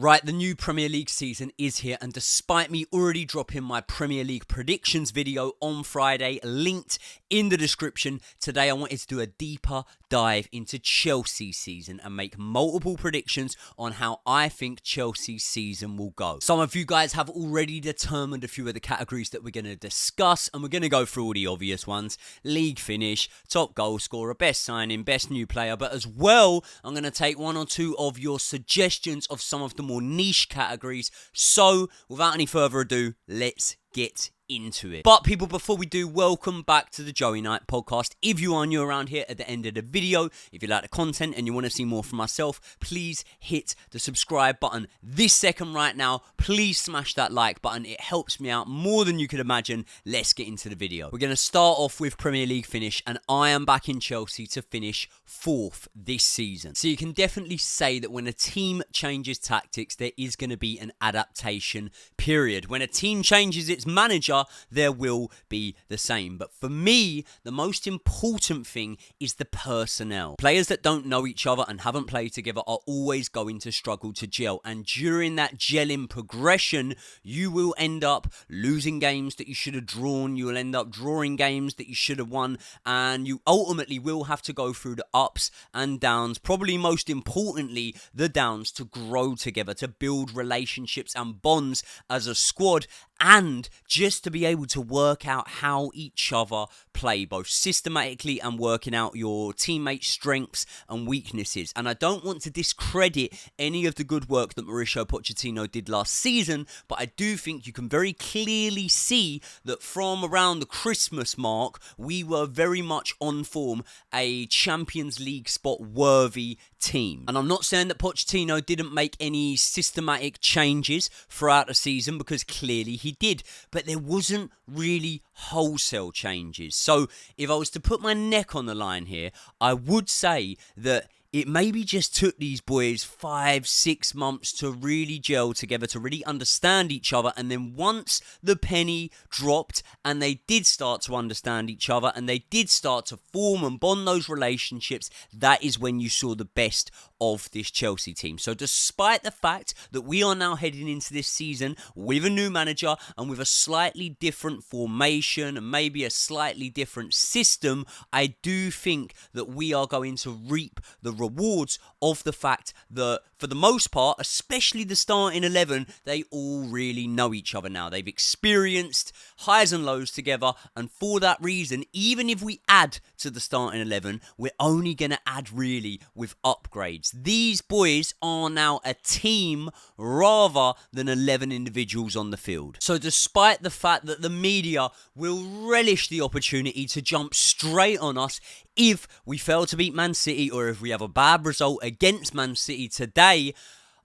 Right, the new Premier League season is here, and despite me already dropping my Premier League predictions video on Friday, linked in the description, today I wanted to do a deeper dive into Chelsea's season and make multiple predictions on how I think Chelsea's season will go. Some of you guys have already determined a few of the categories that we're going to discuss, and we're going to go through all the obvious ones. League finish, top goal scorer, best signing, best new player, but as well, I'm going to take one or two of your suggestions of some of the more niche categories. So without any further ado, let's get into it. But people, before we do, welcome back to the Joey Knight podcast. If you are new around here at the end of the video, if you like the content and you want to see more from myself, please hit the subscribe button this second right now. Please smash that like button. It helps me out more than you could imagine. Let's get into the video. We're going to start off with Premier League finish, and I am backing Chelsea to finish 4th this season. So you can definitely say that when a team changes tactics, there is going to be an adaptation period. When a team changes its manager, there will be the same. But for me, the most important thing is the personnel. Players that don't know each other and haven't played together are always going to struggle to gel. And during that gelling progression, you will end up losing games that you should have drawn. You will end up drawing games that you should have won. And you ultimately will have to go through the ups and downs. Probably most importantly, the downs, to grow together, to build relationships and bonds as a squad, and just to be able to work out how each other play, both systematically and working out your teammates' strengths and weaknesses. And I don't want to discredit any of the good work that Mauricio Pochettino did last season, but I do think you can very clearly see that from around the Christmas mark, we were very much on form, a Champions League spot worthy team. And I'm not saying that Pochettino didn't make any systematic changes throughout the season, because clearly he did, but there wasn't really wholesale changes. So if I was to put my neck on the line here, I would say that it maybe just took these boys 5-6 months to really gel together, to really understand each other. And then once the penny dropped and they did start to understand each other and they did start to form and bond those relationships, that is when you saw the best of this Chelsea team. So despite the fact that we are now heading into this season with a new manager and with a slightly different formation and maybe a slightly different system, I do think that we are going to reap the rewards of the fact that, for the most part, especially the starting 11, they all really know each other now. They've experienced highs and lows together, and for that reason, even if we add to the starting 11, we're only going to add really with upgrades. These boys are now a team rather than 11 individuals on the field. So despite the fact that the media will relish the opportunity to jump straight on us if we fail to beat Man City or if we have a bad result against Man City today,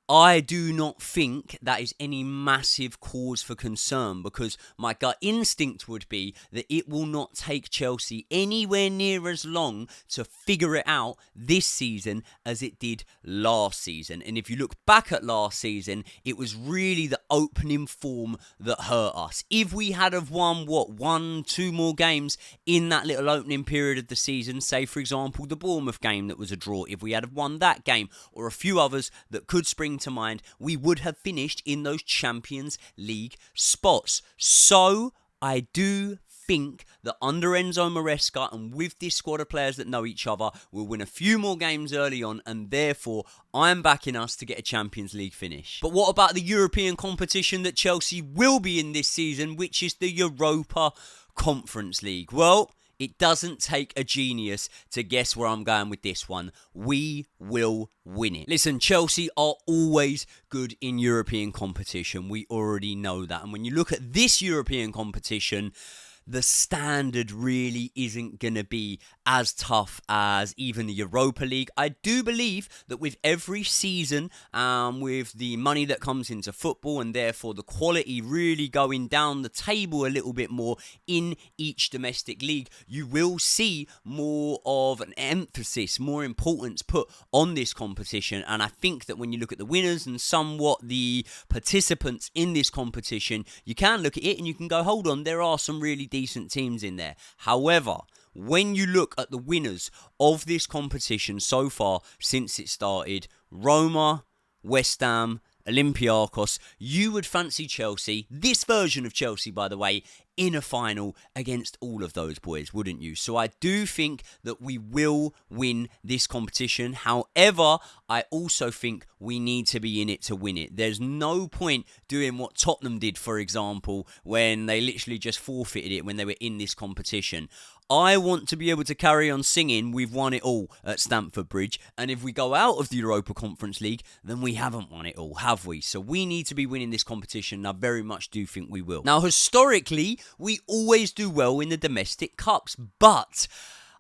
I do not think that is any massive cause for concern, because my gut instinct would be that it will not take Chelsea anywhere near as long to figure it out this season as it did last season. And if you look back at last season, it was really the opening form that hurt us. If we had have won, 1-2 more games in that little opening period of the season, say for example the Bournemouth game that was a draw, if we had have won that game or a few others that could spring to mind, we would have finished in those Champions League spots. So I do think that under Enzo Maresca and with this squad of players that know each other, we'll win a few more games early on, and therefore I'm backing us to get a Champions League finish. But what about the European competition that Chelsea will be in this season, which is the Europa Conference League? Well, it doesn't take a genius to guess where I'm going with this one. We will win it. Listen, Chelsea are always good in European competition. We already know that. And when you look at this European competition, the standard really isn't going to be as tough as even the Europa League. I do believe that with every season, with the money that comes into football and therefore the quality really going down the table a little bit more in each domestic league, you will see more of an emphasis, more importance put on this competition. And I think that when you look at the winners and somewhat the participants in this competition, you can look at it and you can go, hold on, there are some really decent teams in there. However, when you look at the winners of this competition so far since it started, Roma, West Ham Olympiacos, you would fancy Chelsea, this version of Chelsea, by the way, in a final against all of those boys, wouldn't you? So I do think that we will win this competition. However, I also think we need to be in it to win it. There's no point doing what Tottenham did, for example, when they literally just forfeited it when they were in this competition. I want to be able to carry on singing "We've won it all" at Stamford Bridge, and if we go out of the Europa Conference League, then we haven't won it all, have we? So we need to be winning this competition, and I very much do think we will. Now, historically, we always do well in the domestic cups, but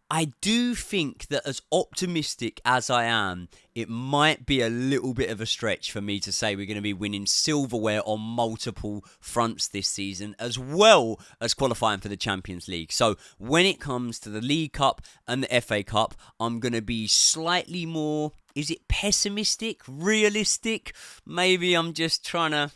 I do think that as optimistic as I am, it might be a little bit of a stretch for me to say we're going to be winning silverware on multiple fronts this season, as well as qualifying for the Champions League. So when it comes to the League Cup and the FA Cup, I'm going to be slightly more... Is it pessimistic? Realistic? Maybe I'm just trying to,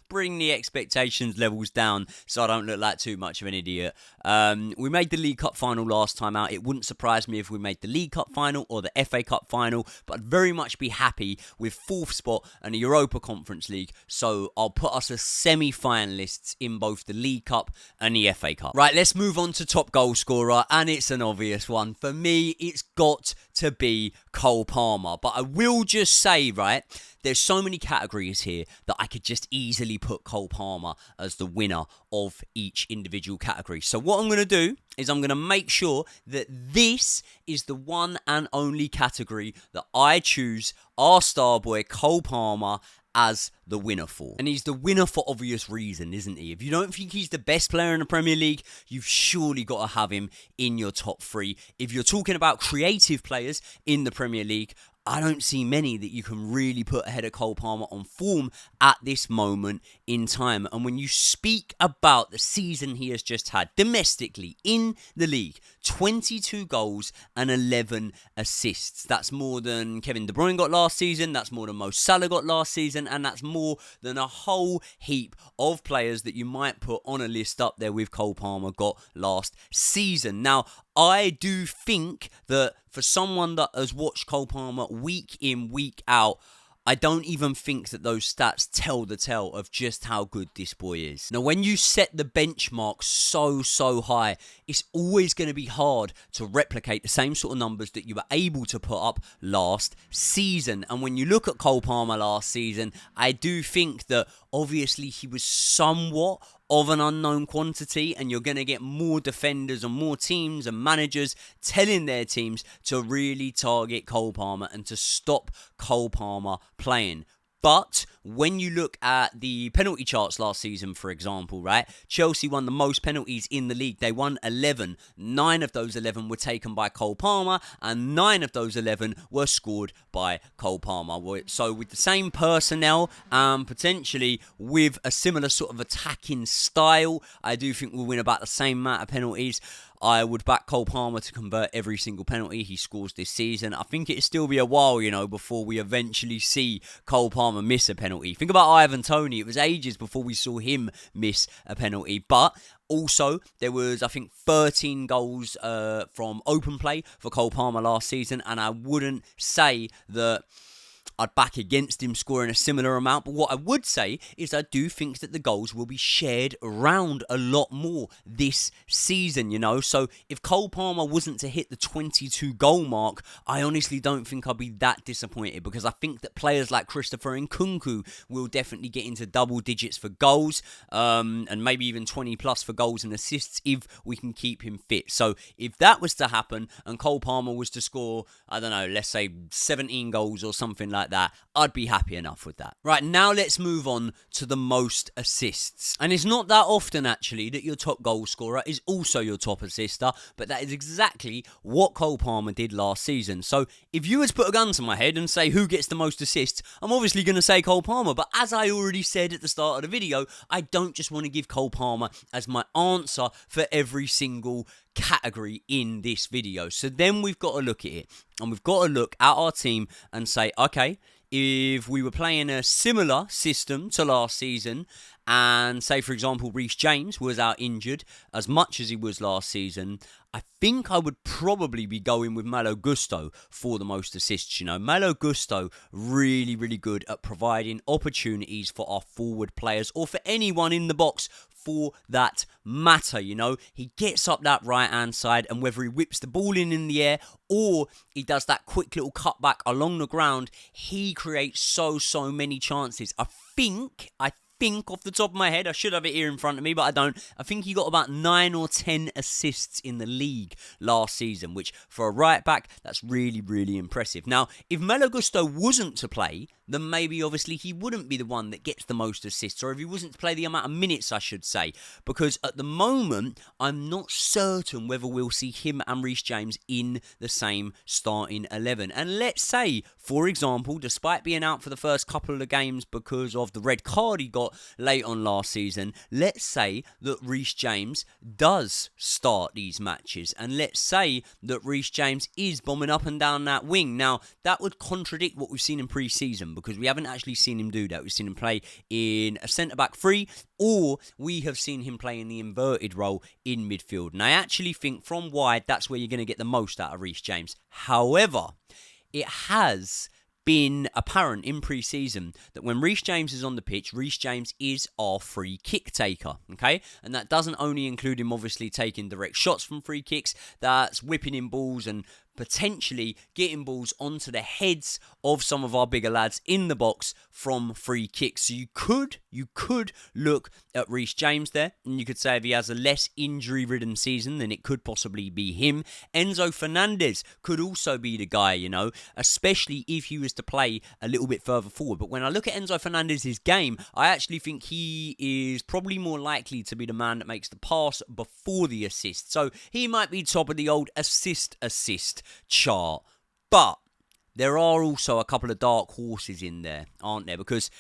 bring the expectations levels down so I don't look like too much of an idiot. We made the League Cup final last time out. It wouldn't surprise me if we made the League Cup final or the FA Cup final, but I'd very much be happy with 4th spot and the Europa Conference League. So I'll put us as semi-finalists in both the League Cup and the FA Cup. Right, let's move on to top goal scorer, and it's an obvious one. For me, it's got to be Cole Palmer. But I will just say, right, there's so many categories here that I could just easily put Cole Palmer as the winner of each individual category. So what I'm going to do is I'm going to make sure that this is the one and only category that I choose our star boy Cole Palmer as the winner for. And he's the winner for obvious reason, isn't he? If you don't think he's the best player in the Premier League, you've surely got to have him in your top 3. If you're talking about creative players in the Premier League, I don't see many that you can really put ahead of Cole Palmer on form at this moment in time. And when you speak about the season he has just had domestically in the league, 22 goals and 11 assists. That's more than Kevin De Bruyne got last season. That's more than Mo Salah got last season. And that's more than a whole heap of players that you might put on a list up there with Cole Palmer got last season. Now, I do think that for someone that has watched Cole Palmer week in, week out, I don't even think that those stats tell the tale of just how good this boy is. Now, when you set the benchmark so high, it's always going to be hard to replicate the same sort of numbers that you were able to put up last season. And when you look at Cole Palmer last season, I do think that obviously he was somewhat of an unknown quantity, and you're going to get more defenders and more teams and managers telling their teams to really target Cole Palmer and to stop Cole Palmer playing. But when you look at the penalty charts last season, for example, right, Chelsea won the most penalties in the league. They won 11. 9 of those 11 were taken by Cole Palmer, and 9 of those 11 were scored by Cole Palmer. So with the same personnel and potentially with a similar sort of attacking style, I do think we'll win about the same amount of penalties. I would back Cole Palmer to convert every single penalty he scores this season. I think it'll still be a while, before we eventually see Cole Palmer miss a penalty. Think about Ivan Toney. It was ages before we saw him miss a penalty. But also, there was, I think, 13 goals from open play for Cole Palmer last season. And I wouldn't say that I'd back against him scoring a similar amount, but what I would say is I do think that the goals will be shared around a lot more this season, So if Cole Palmer wasn't to hit the 22 goal mark, I honestly don't think I'd be that disappointed, because I think that players like Christopher Nkunku will definitely get into double digits for goals, and maybe even 20 plus for goals and assists if we can keep him fit. So if that was to happen and Cole Palmer was to score, I don't know, let's say 17 goals or something like that, I'd be happy enough with that. Right, now let's move on to the most assists. And it's not that often, actually, that your top goal scorer is also your top assister, but that is exactly what Cole Palmer did last season. So if you were to put a gun to my head and say who gets the most assists, I'm obviously going to say Cole Palmer. But as I already said at the start of the video, I don't just want to give Cole Palmer as my answer for every single category in this video. So then we've got to look at it, and we've got to look at our team and say, okay, if we were playing a similar system to last season, and say, for example, Reece James was out injured as much as he was last season, I think I would probably be going with Malo Gusto for the most assists. Malo Gusto, really, really good at providing opportunities for our forward players or for anyone in the box for that matter. He gets up that right-hand side, and whether he whips the ball in the air or he does that quick little cutback along the ground, he creates so many chances. I think off the top of my head, I should have it here in front of me, but I don't. I think he got about 9 or 10 assists in the league last season, which for a right back, that's really, really impressive. Now, if Malo Gusto wasn't to play, then maybe obviously he wouldn't be the one that gets the most assists, or if he wasn't to play the amount of minutes, I should say, because at the moment, I'm not certain whether we'll see him and Reece James in the same starting 11. And let's say, for example, despite being out for the first couple of games because of the red card he got late on last season, let's say that Reece James does start these matches, and let's say that Reece James is bombing up and down that wing. Now, that would contradict what we've seen in pre-season, because we haven't actually seen him do that. We've seen him play in a centre-back free, or we have seen him play in the inverted role in midfield. And I actually think from wide, that's where you're going to get the most out of Reece James. However, it has been apparent in pre-season that when Reece James is on the pitch, Reece James is our free kick taker, okay? And that doesn't only include him obviously taking direct shots from free kicks, that's whipping in balls and potentially getting balls onto the heads of some of our bigger lads in the box from free kicks. So you could look at Reece James there, and you could say if he has a less injury-ridden season, then it could possibly be him. Enzo Fernandez could also be the guy, especially if he was to play a little bit further forward. But when I look at Enzo Fernandez's game, I actually think he is probably more likely to be the man that makes the pass before the assist. So he might be top of the old assist chart. But there are also a couple of dark horses in there, aren't there? Because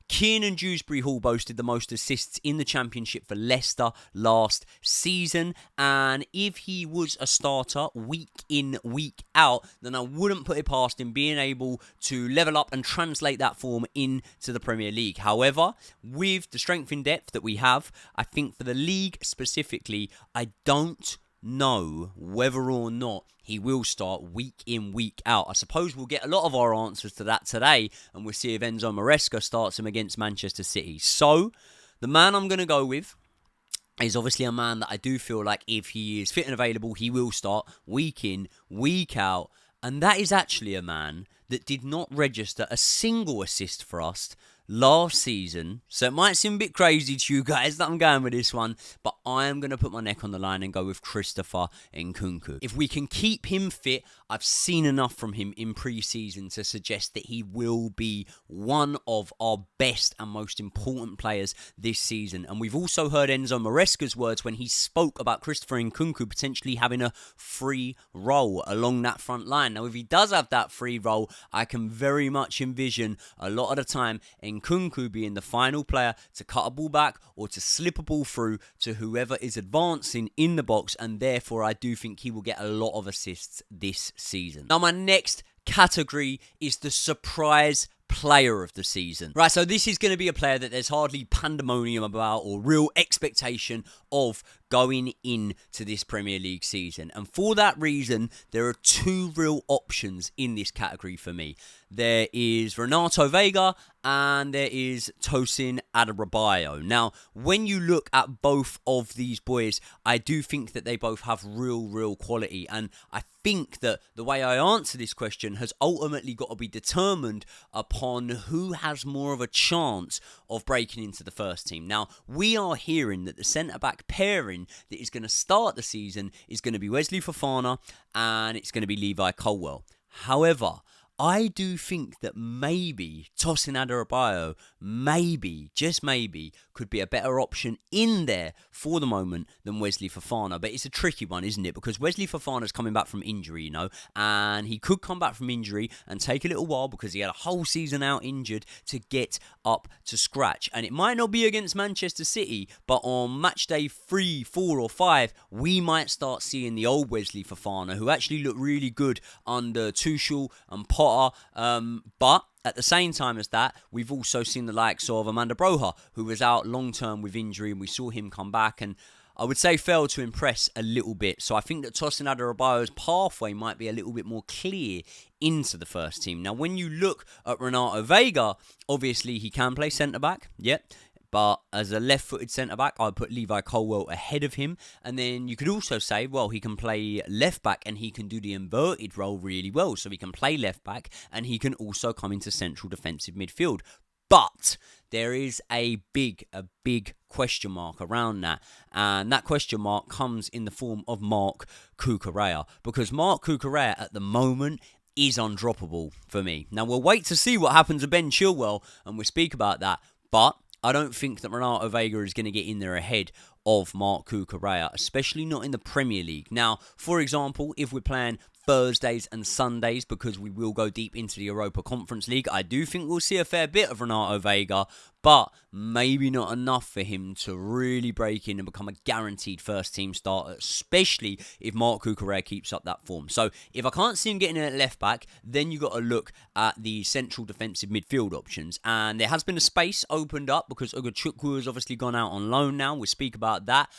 Kiernan Dewsbury-Hall boasted the most assists in the Championship for Leicester last season, and if he was a starter week in, week out, then I wouldn't put it past him being able to level up and translate that form into the Premier League. However, with the strength in depth that we have, I think for the league specifically, I don't know whether or not he will start week in, week out. I suppose we'll get a lot of our answers to that today, and we'll see if Enzo Maresca starts him against Manchester City. So, the man I'm going to go with is obviously a man that I do feel like if he is fit and available, he will start week in, week out. And that is actually a man that did not register a single assist for us last season. So it might seem a bit crazy to you guys that I'm going with this one, but I am going to put my neck on the line and go with Christopher Nkunku. If we can keep him fit, I've seen enough from him in pre-season to suggest that he will be one of our best and most important players this season. And we've also heard Enzo Maresca's words when he spoke about Christopher Nkunku potentially having a free role along that front line. Now, if he does have that free role, I can very much envision a lot of the time Nkunku being the final player to cut a ball back or to slip a ball through to whoever is advancing in the box, and therefore I do think he will get a lot of assists this season. Now, my next category is the surprise player of the season. Right, so this is going to be a player that there's hardly pandemonium about or real expectation of going into this Premier League season. And for that reason, there are two real options in this category for me. There is Renato Vega and there is Tosin Adarabioyo. Now, when you look at both of these boys, I do think that they both have real quality. And I think that the way I answer this question has ultimately got to be determined upon who has more of a chance of breaking into the first team. Now, we are hearing that the centre-back pairing that is going to start the season is going to be Wesley Fofana and it's going to be Levi Colwill. However, I do think that maybe Tosin Adarabioyo, just maybe, could be a better option in there for the moment than Wesley Fofana. But it's a tricky one, isn't it? Because Wesley Fofana's coming back from injury, and he could come back from injury and take a little while because he had a whole season out injured to get up to scratch. And it might not be against Manchester City, but on match day 3, 4 or 5, we might start seeing the old Wesley Fofana, who actually looked really good under Tuchel and Potter starter. But at the same time as that, we've also seen the likes of Amanda Broha, who was out long-term with injury, and we saw him come back, and I would say failed to impress a little bit. So I think that Tosin Adarabioyo's pathway might be a little bit more clear into the first team. Now, when you look at Renato Vega, obviously he can play centre-back, yep. But as a left-footed centre-back, I'd put Levi Colwill ahead of him. And then you could also say, well, he can play left-back and he can do the inverted role really well. So he can play left-back and he can also come into central defensive midfield. But there is a big question mark around that. And that question mark comes in the form of Marc Cucurella. Because Marc Cucurella at the moment is undroppable for me. Now, we'll wait to see what happens to Ben Chilwell and we'll speak about that. But I don't think that Renato Vega is going to get in there ahead of Marc Cucurella, especially not in the Premier League. Now, for example, if we're playing Thursdays and Sundays, because we will go deep into the Europa Conference League, I do think we'll see a fair bit of Renato Vega, but maybe not enough for him to really break in and become a guaranteed first-team starter, especially if Marc Cucurella keeps up that form. So if I can't see him getting in at left-back, then you got to look at the central defensive midfield options. And there has been a space opened up because Ugochukwu has obviously gone out on loan now. We'll speak about that.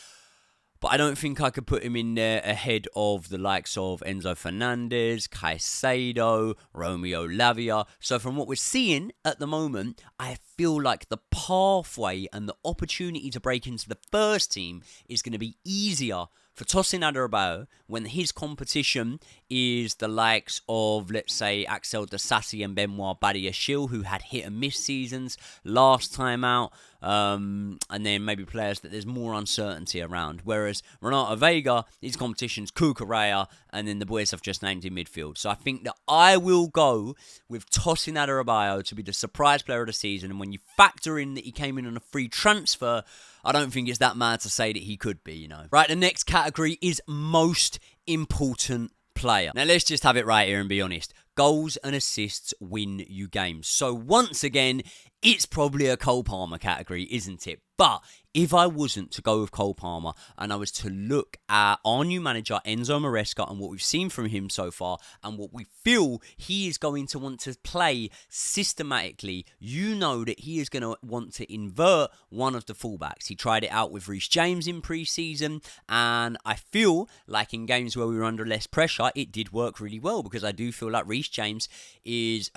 But I don't think I could put him in there ahead of the likes of Enzo Fernandez, Caicedo, Romeo Lavia. So from what we're seeing at the moment, I feel like the pathway and the opportunity to break into the first team is going to be easier for Tosin Adarabioyo when his competition is the likes of, let's say, Axel Disasi and Benoit Badiashile, who had hit and miss seasons last time out, and then maybe players that there's more uncertainty around. Whereas Renato Vega, his competition's Cucurella, and then the boys I've just named in midfield. So I think that I will go with Tosin Adarabioyo to be the surprise player of the season, and when you factor in that he came in on a free transfer, I don't think it's that mad to say that he could be, you know. Right, the next category is most important player. Now, let's just have it right here and be honest. Goals and assists win you games. So, once again, it's probably a Cole Palmer category, isn't it? But if I wasn't to go with Cole Palmer and I was to look at our new manager, Enzo Maresca, and what we've seen from him so far and what we feel he is going to want to play systematically, you know that he is going to want to invert one of the fullbacks. He tried it out with Reece James in pre-season, and I feel like in games where we were under less pressure, it did work really well because I do feel like Reece James is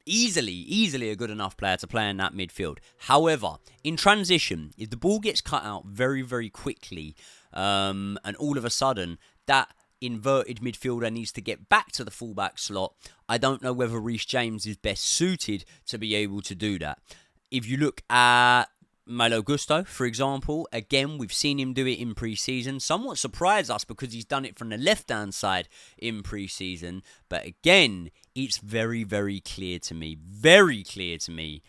easily a good enough player to play in that midfield. However, in transition, if the ball gets cut out very, very quickly, and all of a sudden that inverted midfielder needs to get back to the fullback slot, I don't know whether Reece James is best suited to be able to do that. If you look at Malo Gusto, for example, again, we've seen him do it in pre-season. Somewhat surprised us because he's done it from the left-hand side in pre-season. But again, it's very, very clear to me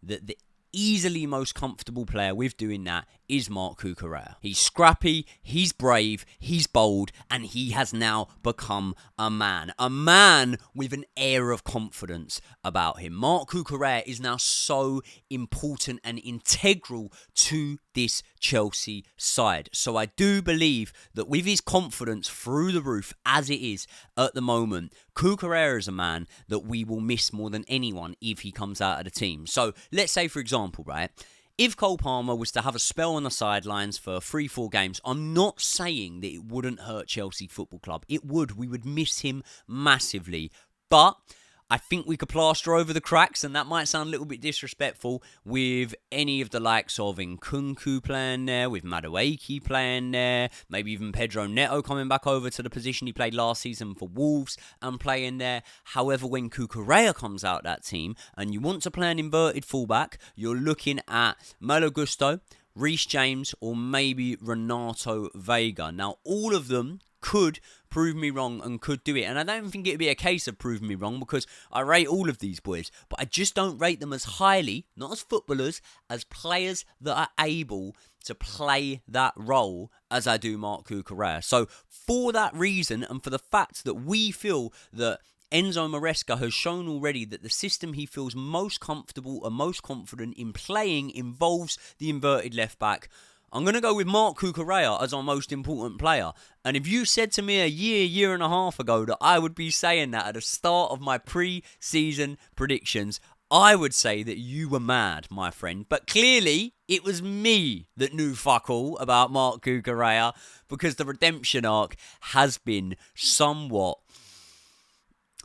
that the easily most comfortable player with doing that is Marc Cucurella. He's scrappy, he's brave, he's bold, and he has now become a man. A man with an air of confidence about him. Marc Cucurella is now so important and integral to this Chelsea side. So I do believe that with his confidence through the roof as it is at the moment, Cucurella is a man that we will miss more than anyone if he comes out of the team. So let's say, for example, right, if Cole Palmer was to have a spell on the sidelines for 3-4 games, I'm not saying that it wouldn't hurt Chelsea Football Club. It would. We would miss him massively. But I think we could plaster over the cracks, and that might sound a little bit disrespectful, with any of the likes of Nkunku playing there, with Madueke playing there, maybe even Pedro Neto coming back over to the position he played last season for Wolves and playing there. However, when Cucurella comes out that team, and you want to play an inverted fullback, you're looking at Malo Gusto, Reece James, or maybe Renato Vega. Now, all of them could prove me wrong and could do it. And I don't think it'd be a case of proving me wrong because I rate all of these boys, but I just don't rate them as highly, not as footballers, as players that are able to play that role as I do Marc Cucurella. So for that reason, and for the fact that we feel that Enzo Maresca has shown already that the system he feels most comfortable and most confident in playing involves the inverted left back, I'm going to go with Marc Cucurella as our most important player. And if you said to me a year and a half ago that I would be saying that at the start of my pre-season predictions, I would say that you were mad, my friend. But clearly, it was me that knew fuck all about Marc Cucurella, because the redemption arc has been somewhat...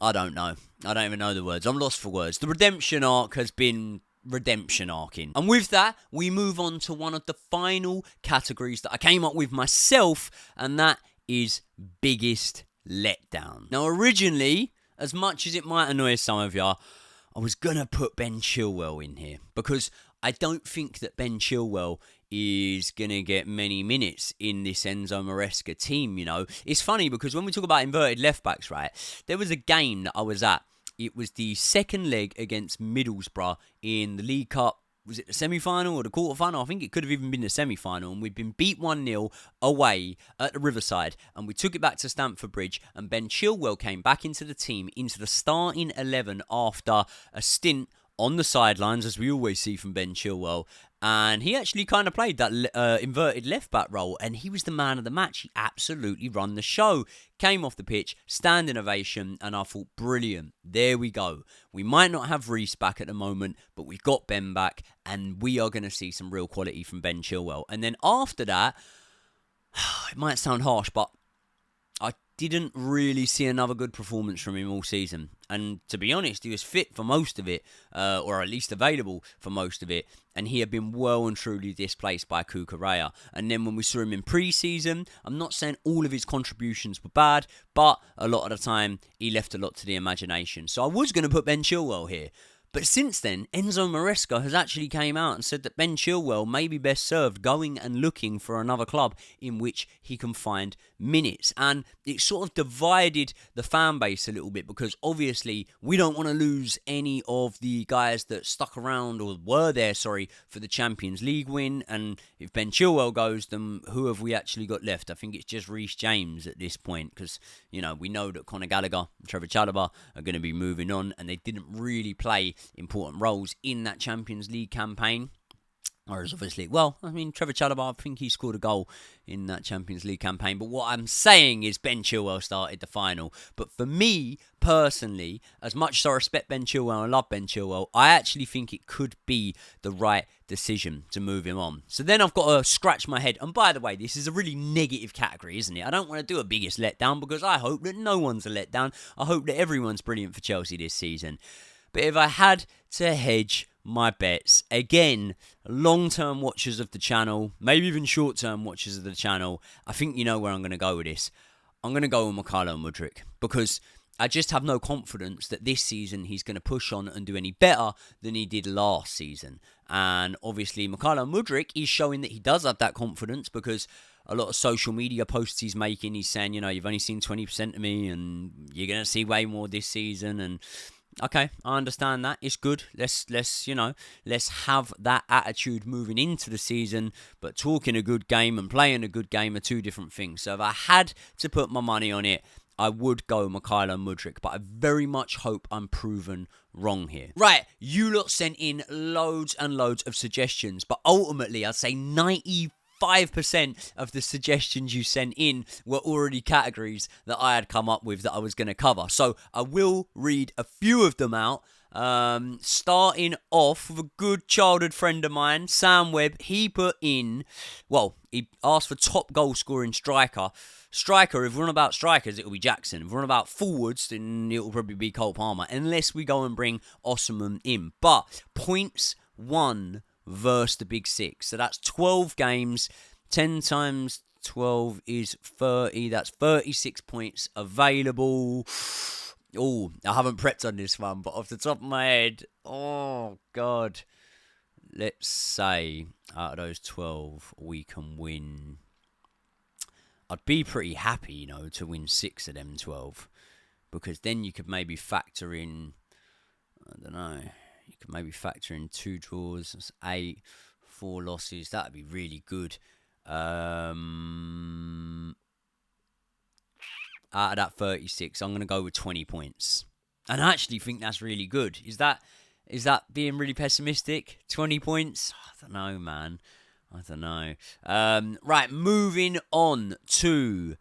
I don't know. I don't even know the words. I'm lost for words. The redemption arc has been redemption arcing. And with that, we move on to one of the final categories that I came up with myself, and that is biggest letdown. Now, originally, as much as it might annoy some of you, I was going to put Ben Chilwell in here, because I don't think that Ben Chilwell is going to get many minutes in this Enzo Maresca team, you know. It's funny because when we talk about inverted left-backs, right, there was a game that I was at. It was the second leg against Middlesbrough in the League Cup. Was it the semi-final or the quarter-final? I think it could have even been the semi-final. And we'd been beat 1-0 away at the Riverside. And we took it back to Stamford Bridge. And Ben Chilwell came back into the team, into the starting 11 after a stint on the sidelines, as we always see from Ben Chilwell. And he actually kind of played that inverted left-back role. And he was the man of the match. He absolutely run the show. Came off the pitch, standing ovation. And I thought, brilliant. There we go. We might not have Reece back at the moment, but we've got Ben back. And we are going to see some real quality from Ben Chilwell. And then after that, it might sound harsh, but I didn't really see another good performance from him all season. And to be honest, he was fit for most of it, or at least available for most of it. And he had been well and truly displaced by Cucurella. And then when we saw him in pre-season, I'm not saying all of his contributions were bad, but a lot of the time, he left a lot to the imagination. So I was going to put Ben Chilwell here. But since then, Enzo Maresca has actually came out and said that Ben Chilwell may be best served going and looking for another club in which he can find minutes. And it sort of divided the fan base a little bit, because obviously we don't want to lose any of the guys that stuck around or were there, for the Champions League win. And if Ben Chilwell goes, then who have we actually got left? I think it's just Reece James at this point, because, you know, we know that Conor Gallagher and Trevor Chalobah are going to be moving on, and they didn't really play important roles in that Champions League campaign. Whereas obviously, Trevor Chalobah, I think he scored a goal in that Champions League campaign. But what I'm saying is Ben Chilwell started the final. But for me, personally, as much as I respect Ben Chilwell and love Ben Chilwell, I actually think it could be the right decision to move him on. So then I've got to scratch my head. And by the way, this is a really negative category, isn't it? I don't want to do a biggest letdown, because I hope that no one's a letdown. I hope that everyone's brilliant for Chelsea this season. But if I had to hedge my bets, again, long-term watchers of the channel, maybe even short-term watchers of the channel, I think you know where I'm going to go with this. I'm going to go with Mykhailo Mudryk, because I just have no confidence that this season he's going to push on and do any better than he did last season. And obviously, Mykhailo Mudryk is showing that he does have that confidence, because a lot of social media posts he's making, he's saying, you know, you've only seen 20% of me and you're going to see way more this season. And okay, I understand that. It's good. Let's have that attitude moving into the season. But talking a good game and playing a good game are two different things. So if I had to put my money on it, I would go Mykhailo Mudryk. But I very much hope I'm proven wrong here. Right, you lot sent in loads and loads of suggestions. But ultimately, I'd say 95% of the suggestions you sent in were already categories that I had come up with that I was going to cover. So I will read a few of them out. Starting off with a good childhood friend of mine, Sam Webb. He put in, he asked for top goal scoring striker. Striker, if we're on about strikers, it'll be Jackson. If we're on about forwards, then it'll probably be Cole Palmer, unless we go and bring Osimhen in. But points won versus the Big Six. So that's 12 games. 10 times 12 is 30. That's 36 points available. Oh, I haven't prepped on this one, but off the top of my head, oh, God. Let's say out of those 12, we can win. I'd be pretty happy, to win 6 of them 12. Because then you could maybe factor in, I don't know, you could maybe factor in 2 draws, that's 8, 4 losses. That'd be really good. Out of that 36, I'm going to go with 20 points. And I actually think that's really good. Is that being really pessimistic? 20 points? I don't know, man. I don't know. Right, moving on to...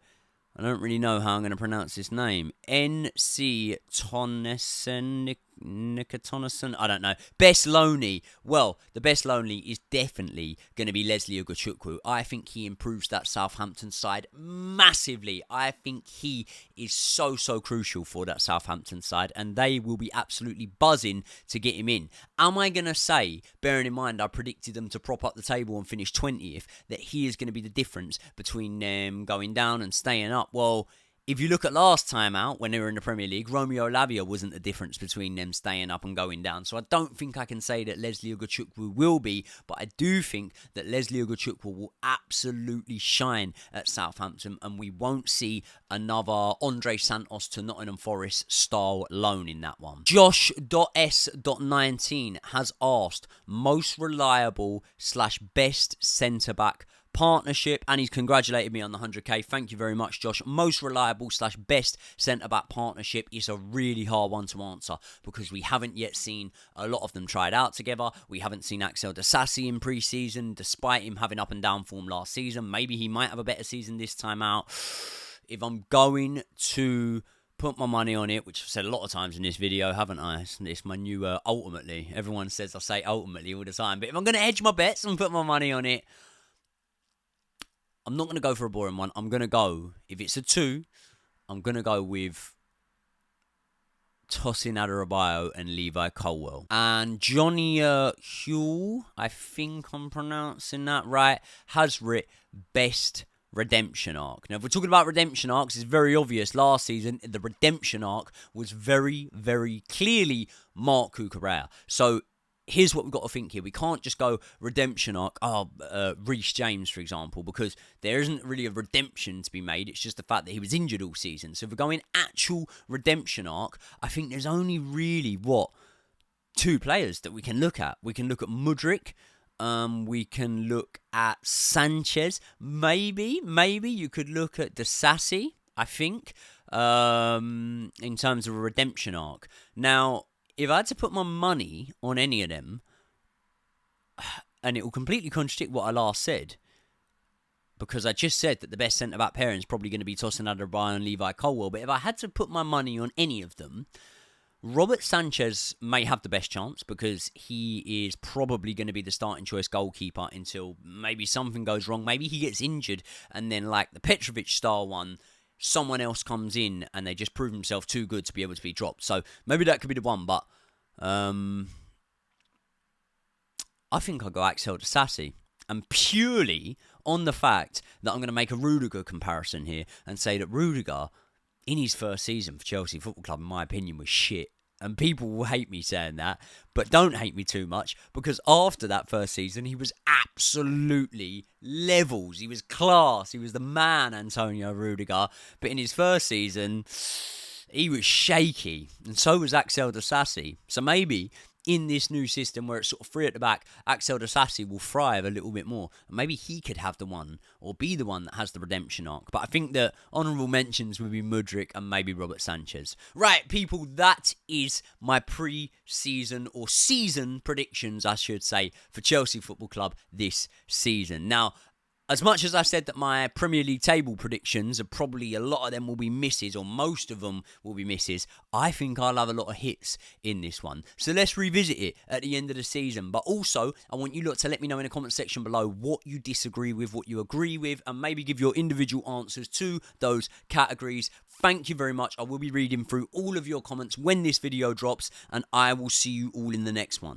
I don't really know how I'm going to pronounce his name. N.C. Tonneson, Tonneson. I don't know. Best Loney. Well, the best Loney is definitely going to be Leslie Ugochukwu. I think he improves that Southampton side massively. I think he is so crucial for that Southampton side, and they will be absolutely buzzing to get him in. Am I going to say, bearing in mind I predicted them to prop up the table and finish 20th, that he is going to be the difference between them going down and staying up? Well, if you look at last time out, when they were in the Premier League, Romeo Lavia wasn't the difference between them staying up and going down. So I don't think I can say that Leslie Ugochukwu will be, but I do think that Leslie Ugochukwu will absolutely shine at Southampton, and we won't see another Andre Santos to Nottingham Forest style loan in that one. Josh.S.19 has asked most reliable / best centre-back partnership, and he's congratulated me on the 100k. Thank you very much, Josh. Most reliable / best centre-back partnership is a really hard one to answer because we haven't yet seen a lot of them tried out together. We haven't seen Axel Disasi in pre-season, despite him having up and down form last season. Maybe he might have a better season this time out. If I'm going to put my money on it, which I've said a lot of times in this video, haven't I? It's my new ultimately. Everyone says I say ultimately all the time, but if I'm going to hedge my bets and put my money on it, I'm not going to go for a boring one. I'm going to go, if it's a 2, I'm going to go with Tosin Adarabioyo and Levi Colwill. And Johnny Hugh, I think I'm pronouncing that right, has writ best redemption arc. Now, if we're talking about redemption arcs, it's very obvious. Last season, the redemption arc was very clearly Mark Cucurella. So here's what we've got to think here. We can't just go redemption arc, Reece James, for example, because there isn't really a redemption to be made. It's just the fact that he was injured all season. So if we're going actual redemption arc, I think there's only really, 2 players that we can look at. We can look at Mudryk. We can look at Sanchez. Maybe you could look at Disasi, I think, in terms of a redemption arc. Now, if I had to put my money on any of them, and it will completely contradict what I last said, because I just said that the best centre-back pairing is probably going to be Tosin Adarabioyo and Levi Colwill, but if I had to put my money on any of them, Robert Sanchez may have the best chance because he is probably going to be the starting choice goalkeeper until maybe something goes wrong. Maybe he gets injured and then, like the Petrovic style one, someone else comes in and they just prove himself too good to be able to be dropped. So maybe that could be the one, but I think I'll go Axel Disasi. And purely on the fact that I'm going to make a Rudiger comparison here and say that Rudiger, in his first season for Chelsea Football Club, in my opinion, was shit. And people will hate me saying that, but don't hate me too much, because after that first season, he was absolutely levels. He was class. He was the man, Antonio Rudiger. But in his first season, he was shaky. And so was Axel Disasi. So maybe in this new system where it's sort of free at the back, Axel Disasi will thrive a little bit more. And maybe he could have the one, or be the one that has the redemption arc. But I think that honourable mentions would be Mudryk and maybe Robert Sanchez. Right, people, that is my pre-season, or season predictions, I should say, for Chelsea Football Club this season. Now, as much as I said that my Premier League table predictions are probably, a lot of them will be misses, or most of them will be misses, I think I'll have a lot of hits in this one. So let's revisit it at the end of the season. But also, I want you lot to let me know in the comment section below what you disagree with, what you agree with, and maybe give your individual answers to those categories. Thank you very much. I will be reading through all of your comments when this video drops, and I will see you all in the next one.